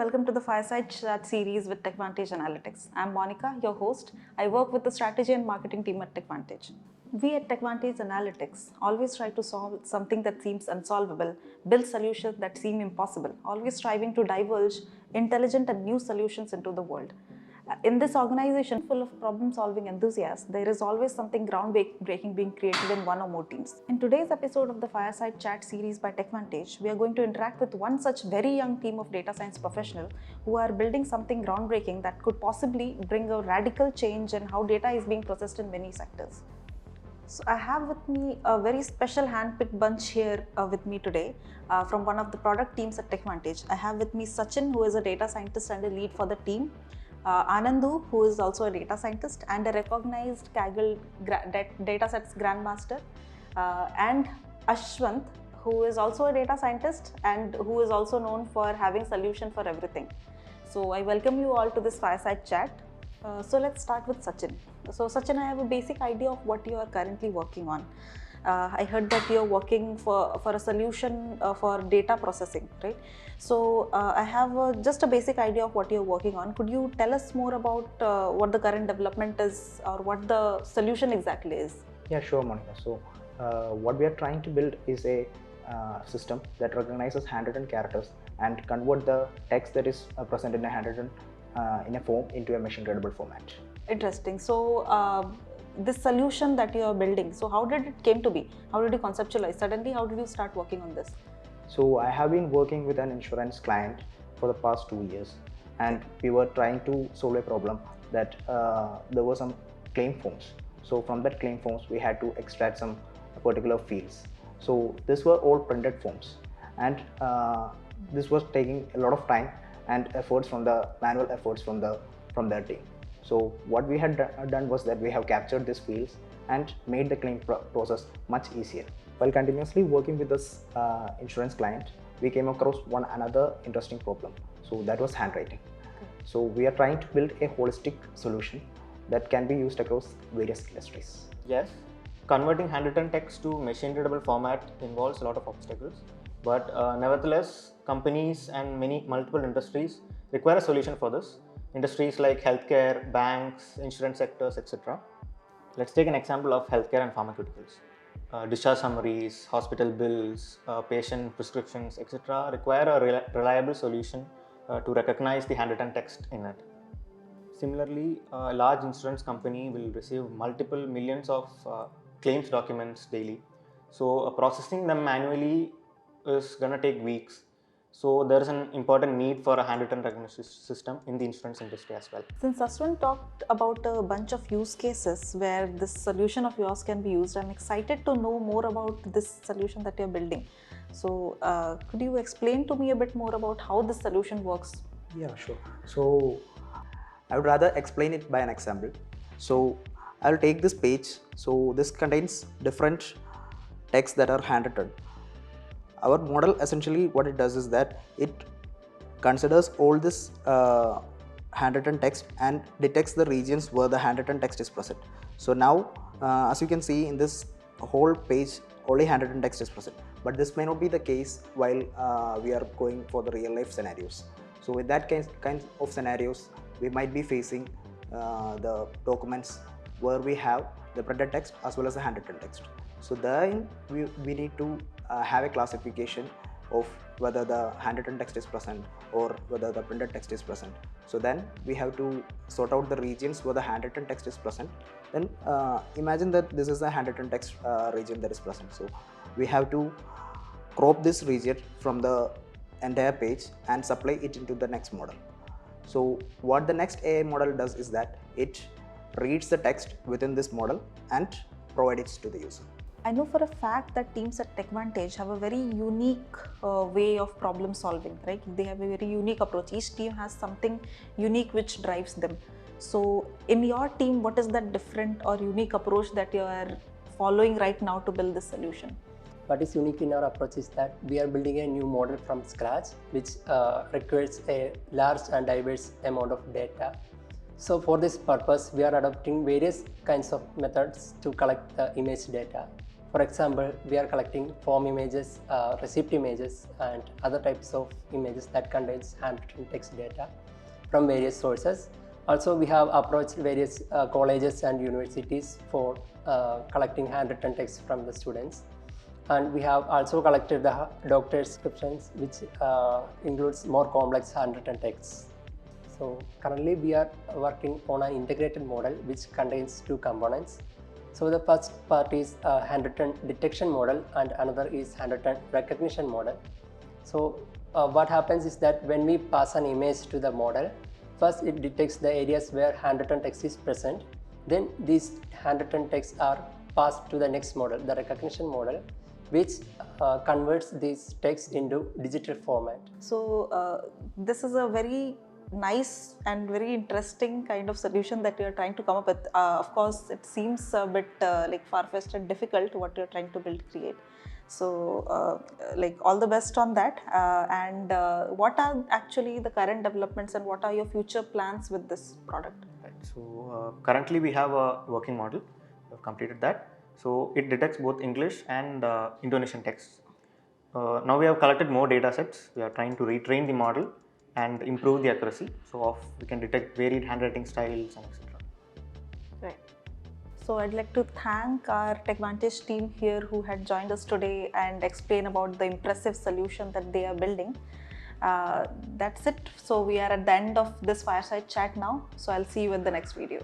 welcome to the Fireside Chat series with Techvantage Analytics. I'm Monica, your host. I work with the strategy and marketing team at Techvantage. We at Techvantage Analytics always try to solve something that seems unsolvable, build solutions that seem impossible, always striving to divulge intelligent and new solutions into the world. In this organization full of problem-solving enthusiasts, there is always something groundbreaking being created in one or more teams. In today's episode of the Fireside Chat series by Techvantage, we are going to interact with one such very young team of data science professionals who are building something groundbreaking that could possibly bring a radical change in how data is being processed in many sectors. So I have with me a very special hand-picked bunch here with me today from one of the product teams at Techvantage. I have with me Sachin, who is a data scientist and a lead for the team. Anandu, who is also a data scientist and a recognized Kaggle datasets grandmaster, and Ashwant, who is also a data scientist and who is also known for having solution for everything. So I welcome you all to this fireside chat. So let's start with Sachin. So Sachin, I have a basic idea of what you are currently working on. I heard that you're working for a solution for data processing, right? So I have just a basic idea of what you're working on. Could you tell us more about what the current development is or what the solution exactly is? Yeah, sure, Monica. So what we are trying to build is a system that recognizes handwritten characters and convert the text that is present in a handwritten in a form into a machine readable format. Interesting. So this solution that you are building, so how did it came to be? How did you conceptualize? Suddenly, how did you start working on this? So I have been working with an insurance client for the past 2 years, and we were trying to solve a problem that there were some claim forms. So from that claim forms, we had to extract some particular fields. So these were all printed forms, and this was taking a lot of time and efforts from the manual efforts from their team. So what we had done was that we have captured these fields and made the claim process much easier. While continuously working with this insurance client, we came across another interesting problem. So that was handwriting. So we are trying to build a holistic solution that can be used across various industries. Yes, converting handwritten text to machine readable format involves a lot of obstacles, but nevertheless, companies and multiple industries require a solution for this. Industries like healthcare, banks, insurance sectors, etc. Let's take an example of healthcare and pharmaceuticals. Discharge summaries, hospital bills, patient prescriptions, etc. require a reliable solution to recognize the handwritten text in it. Similarly, a large insurance company will receive multiple millions of claims documents daily. So processing them manually is going to take weeks. So there is an important need for a handwritten recognition system in the insurance industry as well. Since Ashwin talked about a bunch of use cases where this solution of yours can be used, I'm excited to know more about this solution that you're building. So could you explain to me a bit more about how this solution works? Yeah, sure. So I would rather explain it by an example. So I'll take this page. So this contains different texts that are handwritten. Our model essentially what it does is that it considers all this handwritten text and detects the regions where the handwritten text is present. So now as you can see in this whole page, only handwritten text is present, but this may not be the case while we are going for the real life scenarios. So with that kind of scenarios, we might be facing the documents where we have the printed text as well as the handwritten text. So then we need to have a classification of whether the handwritten text is present or whether the printed text is present. So then we have to sort out the regions where the handwritten text is present. Then imagine that this is the handwritten text region that is present. So we have to crop this region from the entire page and supply it into the next model. So what the next AI model does is that it reads the text within this model and provides it to the user. I know for a fact that teams at Techvantage have a very unique way of problem solving, right? They have a very unique approach. Each team has something unique which drives them. So in your team, what is that different or unique approach that you are following right now to build this solution? What is unique in our approach is that we are building a new model from scratch, which requires a large and diverse amount of data. So for this purpose, we are adopting various kinds of methods to collect the image data. For example, we are collecting form images, receipt images, and other types of images that contains handwritten text data from various sources. Also, we have approached various colleges and universities for collecting handwritten text from the students. And we have also collected the doctor's prescriptions, which includes more complex handwritten texts. So currently we are working on an integrated model which contains two components. So the first part is a handwritten detection model and another is handwritten recognition model. So what happens is that when we pass an image to the model, first it detects the areas where handwritten text is present. Then these handwritten texts are passed to the next model, the recognition model, which converts these texts into digital format. So this is a very nice and very interesting kind of solution that you're trying to come up with. Of course, it seems a bit like far-fetched and difficult what you're trying to create. So like all the best on that. And what are actually the current developments and what are your future plans with this product? Right. So currently we have a working model. We have completed that. So it detects both English and Indonesian texts. Now we have collected more data sets. We are trying to retrain the model and improve the accuracy. So we can detect varied handwriting styles and etc. Right. So I'd like to thank our Techvantage team here who had joined us today and explain about the impressive solution that they are building. That's it. So we are at the end of this fireside chat now. So I'll see you in the next video.